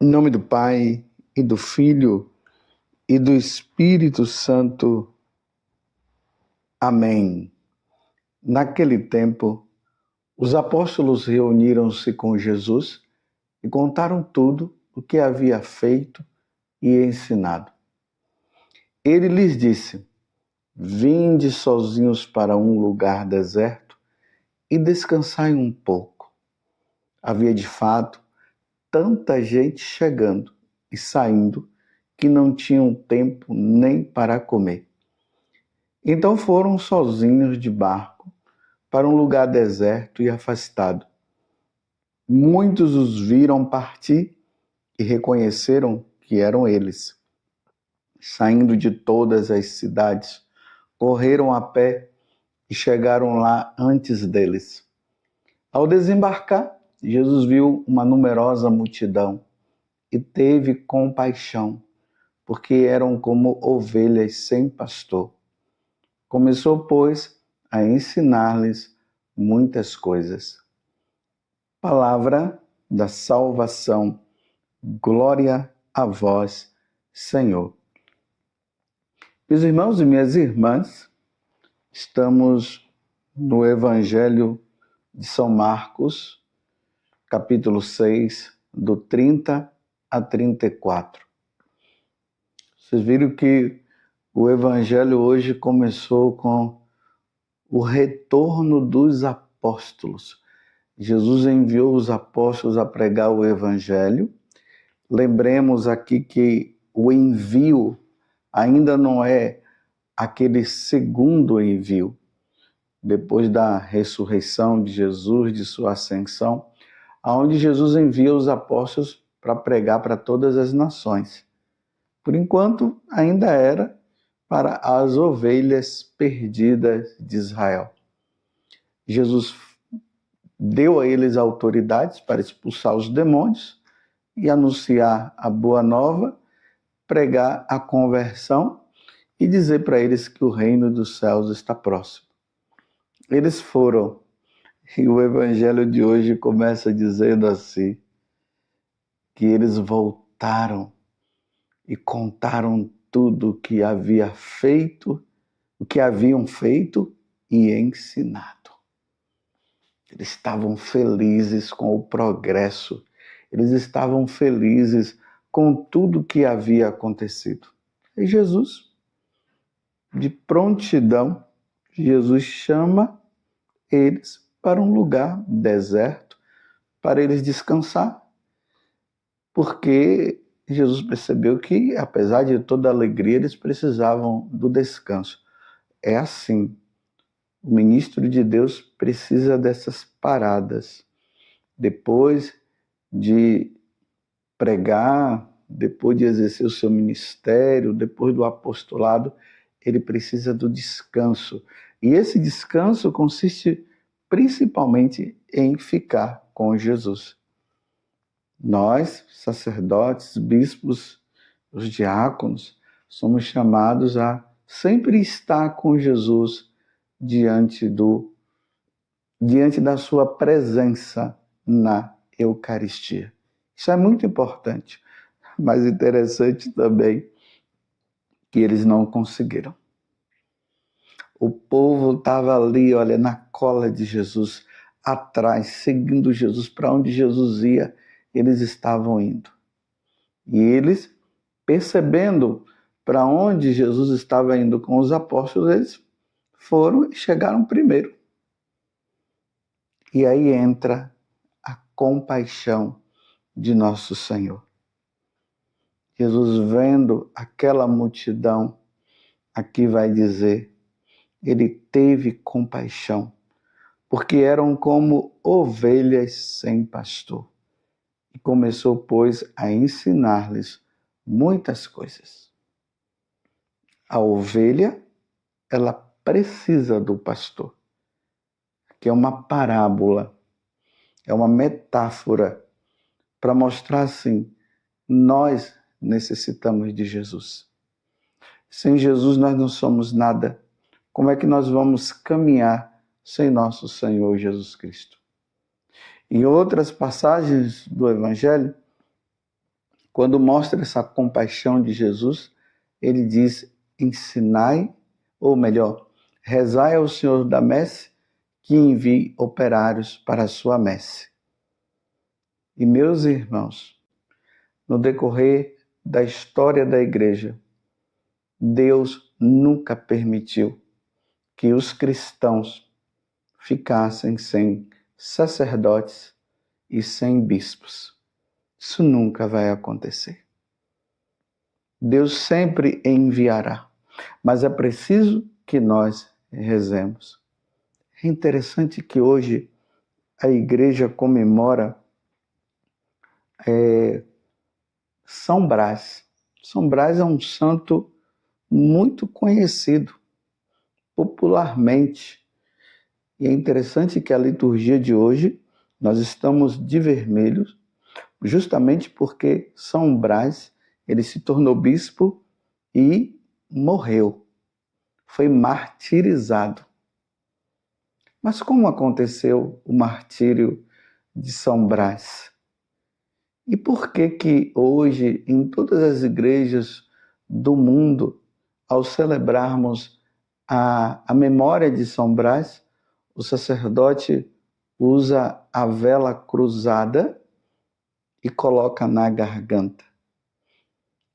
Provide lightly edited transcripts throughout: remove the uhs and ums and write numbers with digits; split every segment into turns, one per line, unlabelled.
Em nome do Pai, e do Filho, e do Espírito Santo. Amém. Naquele tempo, os apóstolos reuniram-se com Jesus e contaram tudo o que havia feito e ensinado. Ele lhes disse: Vinde sozinhos para um lugar deserto e descansai um pouco. Havia de fato tanta gente chegando e saindo que não tinham tempo nem para comer. Então foram sozinhos de barco para um lugar deserto e afastado. Muitos os viram partir e reconheceram que eram eles. Saindo de todas as cidades, correram a pé e chegaram lá antes deles. Ao desembarcar, Jesus viu uma numerosa multidão e teve compaixão, porque eram como ovelhas sem pastor. Começou, pois, a ensinar-lhes muitas coisas. Palavra da salvação. Glória a vós, Senhor. Meus irmãos e minhas irmãs, estamos no Evangelho de São Marcos, capítulo 6, do 30 a 34. Vocês viram que o Evangelho hoje começou com o retorno dos apóstolos. Jesus enviou os apóstolos a pregar o Evangelho. Lembremos aqui que o envio ainda não é aquele segundo envio. Depois da ressurreição de Jesus, de sua ascensão, aonde Jesus envia os apóstolos para pregar para todas as nações. Por enquanto, ainda era para as ovelhas perdidas de Israel. Jesus deu a eles autoridades para expulsar os demônios e anunciar a boa nova, pregar a conversão e dizer para eles que o reino dos céus está próximo. Eles foram, e o evangelho de hoje começa dizendo assim, que eles voltaram e contaram tudo o que havia feito, o que haviam feito e ensinado. Eles estavam felizes com o progresso, eles estavam felizes com tudo que havia acontecido. E Jesus, de prontidão, Jesus chama eles para um lugar deserto, para eles descansar, porque Jesus percebeu que, apesar de toda a alegria, eles precisavam do descanso. É assim, o ministro de Deus precisa dessas paradas. Depois de pregar, depois de exercer o seu ministério, depois do apostolado, ele precisa do descanso. E esse descanso consiste principalmente em ficar com Jesus. Nós, sacerdotes, bispos, os diáconos, somos chamados a sempre estar com Jesus diante da sua presença na Eucaristia. Isso é muito importante, mas interessante também que eles não conseguiram. O povo estava ali, olha, na cola de Jesus, atrás, seguindo Jesus, para onde Jesus ia, eles estavam indo. E eles, percebendo para onde Jesus estava indo com os apóstolos, eles foram e chegaram primeiro. E aí entra a compaixão de nosso Senhor. Jesus, vendo aquela multidão, aqui vai dizer, ele teve compaixão, porque eram como ovelhas sem pastor. E começou, pois, a ensinar-lhes muitas coisas. A ovelha, ela precisa do pastor, que é uma parábola, é uma metáfora para mostrar assim, nós necessitamos de Jesus. Sem Jesus nós não somos nada. Como é que nós vamos caminhar sem nosso Senhor Jesus Cristo? Em outras passagens do Evangelho, quando mostra essa compaixão de Jesus, ele diz: ensinai, ou melhor, rezai ao Senhor da messe que envie operários para a sua messe. E meus irmãos, no decorrer da história da igreja, Deus nunca permitiu que os cristãos ficassem sem sacerdotes e sem bispos. Isso nunca vai acontecer. Deus sempre enviará, mas é preciso que nós rezemos. É interessante que hoje a igreja comemora São Brás. São Brás é um santo muito conhecido popularmente. E é interessante que a liturgia de hoje, nós estamos de vermelho, justamente porque São Brás, ele se tornou bispo e morreu. Foi martirizado. Mas como aconteceu o martírio de São Brás? E por que hoje, em todas as igrejas do mundo, ao celebrarmos a memória de São Brás, o sacerdote usa a vela cruzada e coloca na garganta?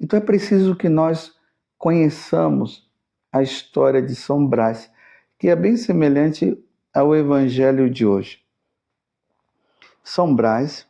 Então é preciso que nós conheçamos a história de São Brás, que é bem semelhante ao evangelho de hoje. São Brás,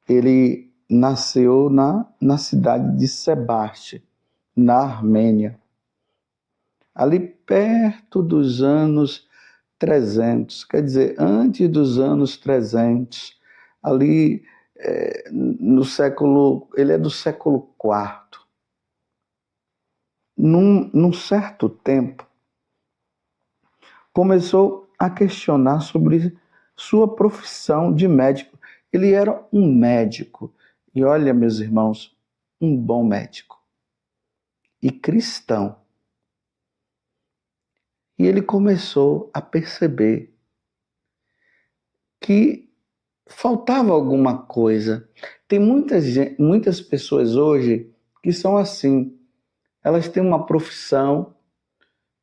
ele nasceu na cidade de Sebaste, na Armênia, ali perto dos anos 300, quer dizer, antes dos anos 300, ali no século, ele é do século IV. Num certo tempo, começou a questionar sobre sua profissão de médico. Ele era um médico, e olha, meus irmãos, um bom médico e cristão. E ele começou a perceber que faltava alguma coisa. Tem muitas pessoas hoje que são assim. Elas têm uma profissão,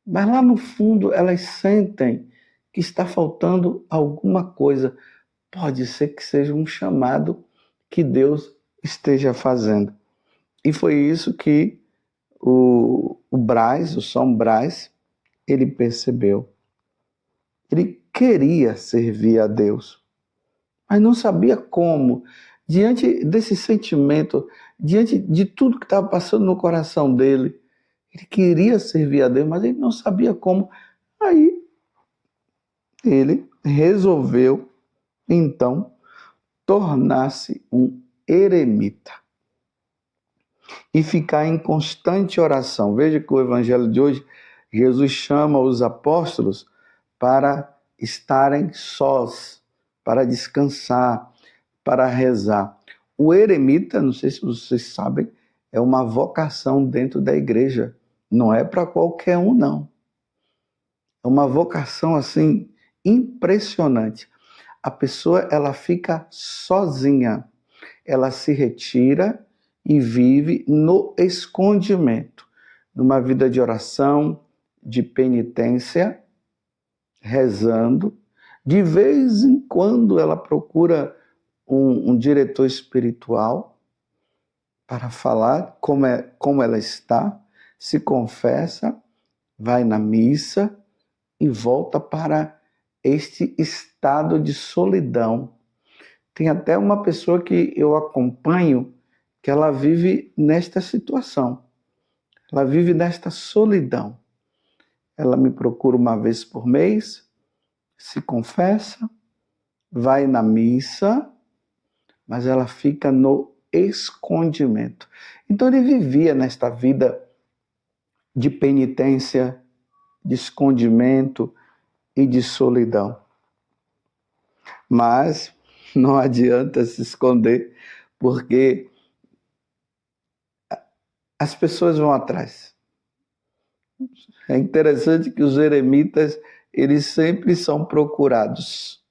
mas lá no fundo elas sentem que está faltando alguma coisa. Pode ser que seja um chamado que Deus esteja fazendo. E foi isso que o Brás, o São Brás, ele percebeu. Ele queria servir a Deus, mas não sabia como. Diante desse sentimento, diante de tudo que estava passando no coração dele, ele queria servir a Deus, mas ele não sabia como. Aí ele resolveu, então, tornar-se um eremita e ficar em constante oração. Veja que o evangelho de hoje, Jesus chama os apóstolos para estarem sós, para descansar, para rezar. O eremita, não sei se vocês sabem, é uma vocação dentro da igreja. Não é para qualquer um, não. É uma vocação, assim, impressionante. A pessoa, ela fica sozinha. Ela se retira e vive no escondimento, numa vida de oração, de penitência, rezando. De vez em quando ela procura um diretor espiritual para falar como ela está, se confessa, vai na missa e volta para este estado de solidão. Tem até uma pessoa que eu acompanho que ela vive nesta situação. Ela vive nesta solidão. Ela me procura uma vez por mês, se confessa, vai na missa, mas ela fica no escondimento. Então ele vivia nesta vida de penitência, de escondimento e de solidão. Mas não adianta se esconder, porque as pessoas vão atrás. É interessante que os eremitas, eles sempre são procurados.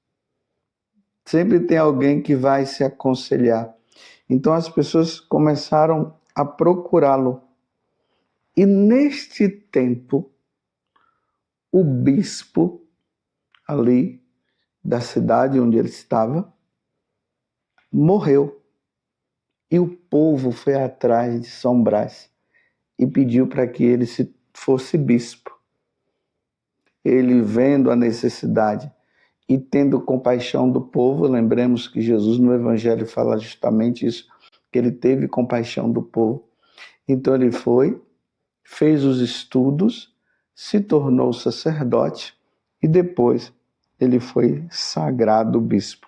Sempre tem alguém que vai se aconselhar. Então as pessoas começaram a procurá-lo. E neste tempo, o bispo ali da cidade onde ele estava morreu. E o povo foi atrás de São Brás e pediu para que ele fosse bispo. Ele, vendo a necessidade e tendo compaixão do povo, lembremos que Jesus no Evangelho fala justamente isso, que ele teve compaixão do povo. Então ele foi, fez os estudos, se tornou sacerdote e depois ele foi sagrado bispo.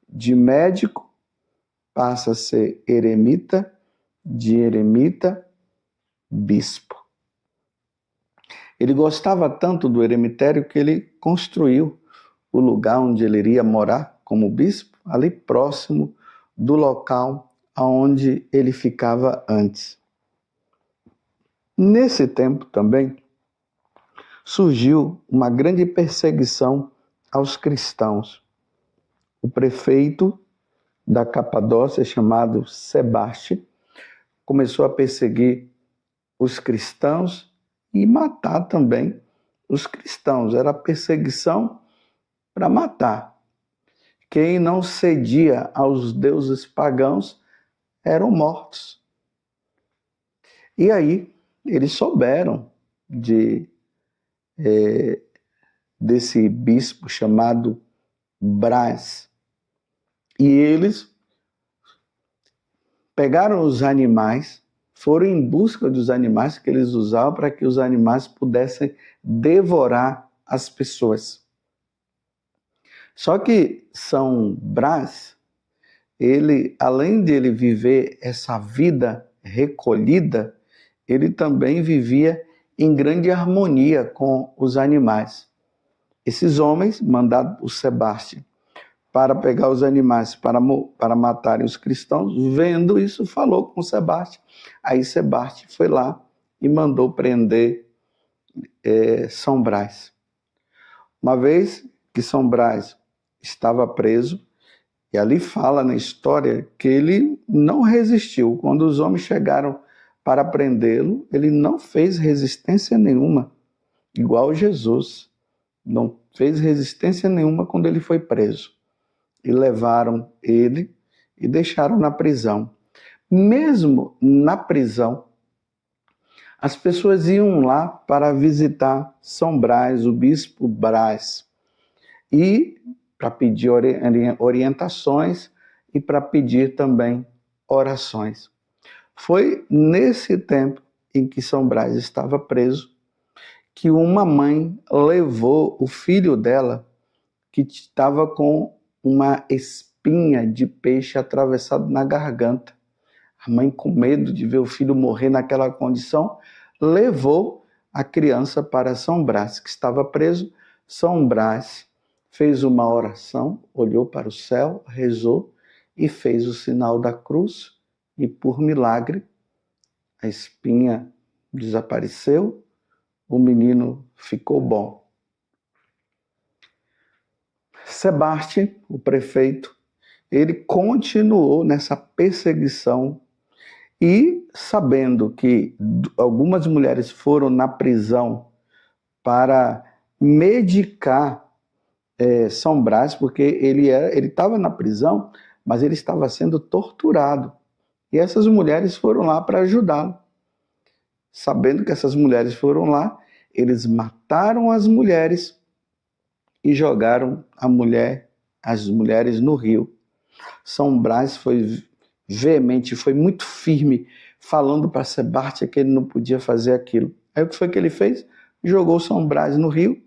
De médico passa a ser eremita, de eremita, bispo. Ele gostava tanto do eremitério que ele construiu o lugar onde ele iria morar como bispo, ali próximo do local onde ele ficava antes. Nesse tempo também surgiu uma grande perseguição aos cristãos. O prefeito da Capadócia, chamado Sebaste, começou a perseguir os cristãos e matar também os cristãos. Era perseguição para matar. Quem não cedia aos deuses pagãos eram mortos. E aí eles souberam desse bispo chamado Brás. E eles pegaram os animais, foram em busca dos animais que eles usavam para que os animais pudessem devorar as pessoas. Só que São Brás, ele, além de ele viver essa vida recolhida, ele também vivia em grande harmonia com os animais. Esses homens, mandados por Sebastião para pegar os animais para matarem os cristãos, vendo isso, falou com Sebastião. Aí Sebastião foi lá e mandou prender São Brás. Uma vez que São Brás estava preso, e ali fala na história que ele não resistiu. Quando os homens chegaram para prendê-lo, ele não fez resistência nenhuma, igual Jesus. Não fez resistência nenhuma quando ele foi preso. E levaram ele e deixaram na prisão. Mesmo na prisão, as pessoas iam lá para visitar São Brás, o bispo Brás, e para pedir orientações e para pedir também orações. Foi nesse tempo em que São Brás estava preso que uma mãe levou o filho dela, que estava com uma espinha de peixe atravessado na garganta. A mãe, com medo de ver o filho morrer naquela condição, levou a criança para São Brás, que estava preso. São Brás fez uma oração, olhou para o céu, rezou e fez o sinal da cruz, e por milagre a espinha desapareceu, o menino ficou bom. Sebastião, o prefeito, ele continuou nessa perseguição e, sabendo que algumas mulheres foram na prisão para medicar São Brás, porque ele estava na prisão, mas ele estava sendo torturado. E essas mulheres foram lá para ajudá-lo. Sabendo que essas mulheres foram lá, eles mataram as mulheres e jogaram as mulheres no rio. São Brás foi veemente, foi muito firme, falando para Sebastião que ele não podia fazer aquilo. Aí o que foi que ele fez? Jogou São Brás no rio,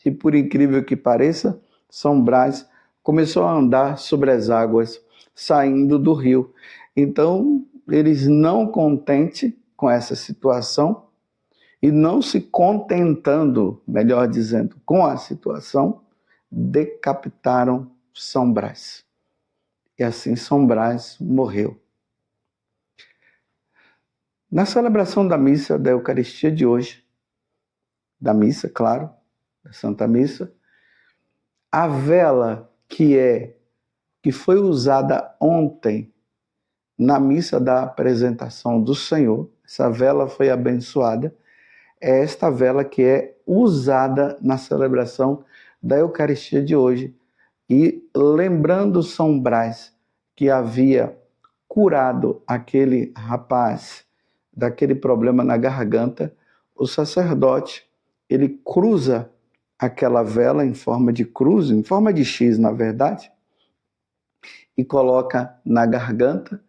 e por incrível que pareça, São Brás começou a andar sobre as águas, saindo do rio. Então, eles, não contentes com essa situação, e não se contentando, melhor dizendo, com a situação, decapitaram São Brás. E assim São Brás morreu. Na celebração da missa da Eucaristia de hoje, da missa, claro, da Santa Missa, a vela que foi usada ontem na missa da apresentação do Senhor, essa vela foi abençoada, é esta vela que é usada na celebração da Eucaristia de hoje. E lembrando São Brás, que havia curado aquele rapaz daquele problema na garganta, o sacerdote, ele cruza aquela vela em forma de cruz, em forma de X, na verdade, e coloca na garganta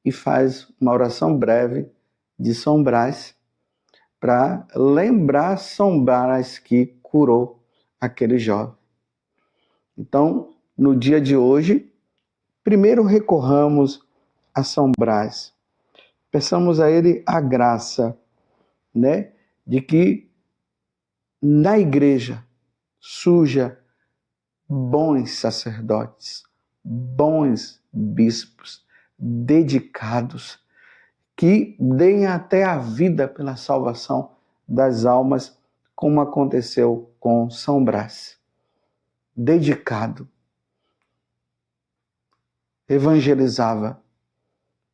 e faz uma oração breve de São Brás para lembrar São Brás que curou aquele jovem. Então, no dia de hoje, primeiro recorramos a São Brás. Peçamos a ele a graça, né, de que na igreja surja bons sacerdotes, bons bispos, dedicados, que deem até a vida pela salvação das almas, como aconteceu com São Brás. Dedicado, evangelizava,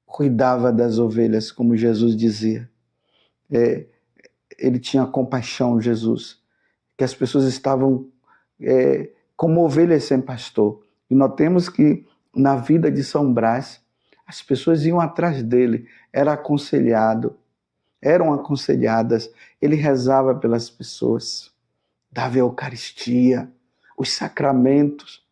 cuidava das ovelhas, como Jesus dizia. Ele tinha compaixão, Jesus, que as pessoas estavam como ovelhas sem pastor. E notemos que na vida de São Brás, as pessoas iam atrás dele, eram aconselhadas, ele rezava pelas pessoas, dava a Eucaristia, os sacramentos,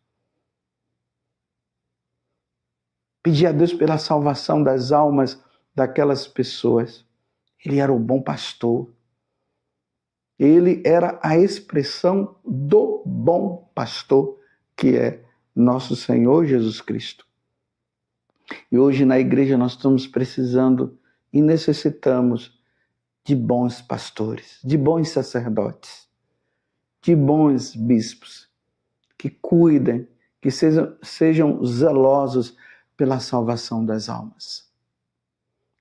pedia a Deus pela salvação das almas daquelas pessoas. Ele era o bom pastor. Ele era a expressão do bom pastor, que é nosso Senhor Jesus Cristo. E hoje na igreja nós estamos precisando e necessitamos de bons pastores, de bons sacerdotes, de bons bispos, que cuidem, que sejam zelosos pela salvação das almas.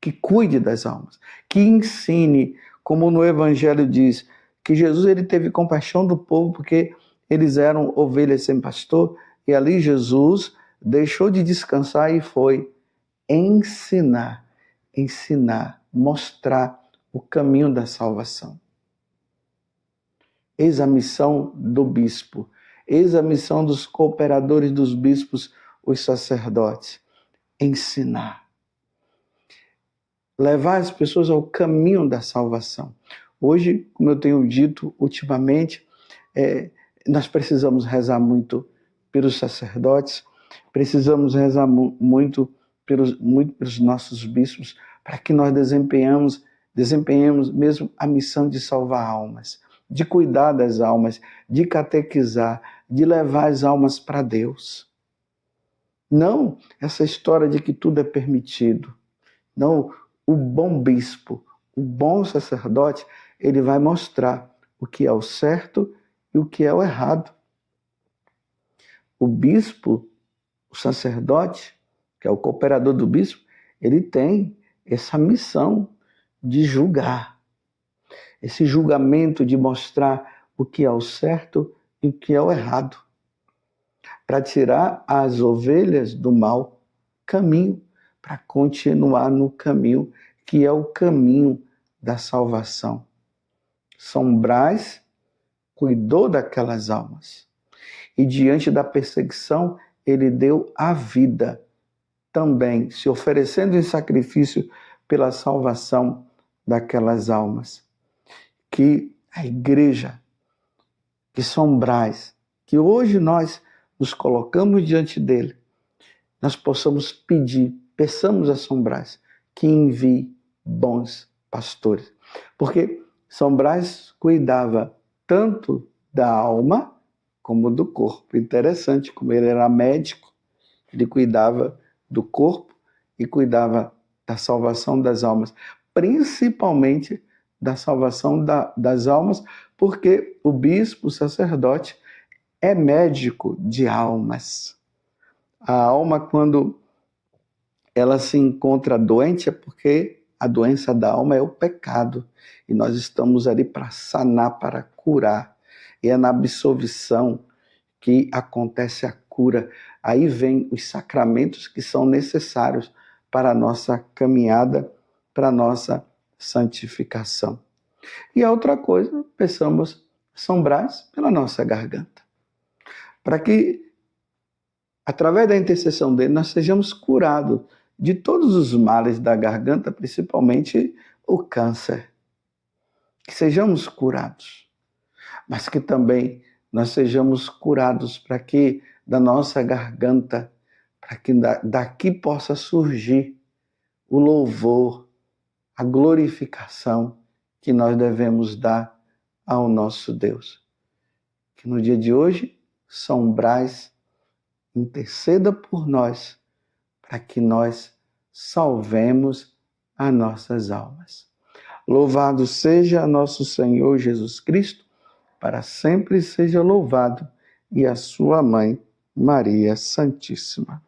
Que cuide das almas, que ensine, como no Evangelho diz, que Jesus ele teve compaixão do povo porque eles eram ovelhas sem pastor, e ali Jesus deixou de descansar e foi ensinar, mostrar o caminho da salvação. Eis a missão do bispo, eis a missão dos cooperadores dos bispos, os sacerdotes, ensinar. Levar as pessoas ao caminho da salvação. Hoje, como eu tenho dito ultimamente, nós precisamos rezar muito pelos sacerdotes, precisamos rezar muito pelos nossos bispos, para que nós desempenhemos mesmo a missão de salvar almas, de cuidar das almas, de catequizar, de levar as almas para Deus. Não essa história de que tudo é permitido. Não, o bom bispo, o bom sacerdote, ele vai mostrar o que é o certo e o que é o errado. O bispo, o sacerdote, que é o cooperador do bispo, ele tem essa missão de julgar. Esse julgamento de mostrar o que é o certo e o que é o errado. Para tirar as ovelhas do mau caminho, para continuar no caminho que é o caminho da salvação. São Brás cuidou daquelas almas. E diante da perseguição, ele deu a vida também, se oferecendo em sacrifício pela salvação daquelas almas. Que a igreja, que São Brás, que hoje nós nos colocamos diante dele, nós possamos peçamos a São Brás que envie bons pastores. Porque São Brás cuidava tanto da alma como do corpo. Interessante, como ele era médico, ele cuidava do corpo e cuidava da salvação das almas, principalmente da salvação das almas, porque o bispo, o sacerdote, é médico de almas. A alma, quando ela se encontra doente, é porque a doença da alma é o pecado. E nós estamos ali para sanar, para curar. E é na absolvição que acontece a cura. Aí vem os sacramentos que são necessários para a nossa caminhada, para a nossa santificação. E a outra coisa, peçamos São Brás pela nossa garganta, para que, através da intercessão dele, nós sejamos curados de todos os males da garganta, principalmente o câncer. Que sejamos curados, mas que também nós sejamos curados para que da nossa garganta, para que daqui possa surgir o louvor, a glorificação que nós devemos dar ao nosso Deus. Que no dia de hoje, São Brás interceda por nós, para que nós salvemos as nossas almas. Louvado seja nosso Senhor Jesus Cristo, para sempre seja louvado, e a sua mãe, Maria Santíssima.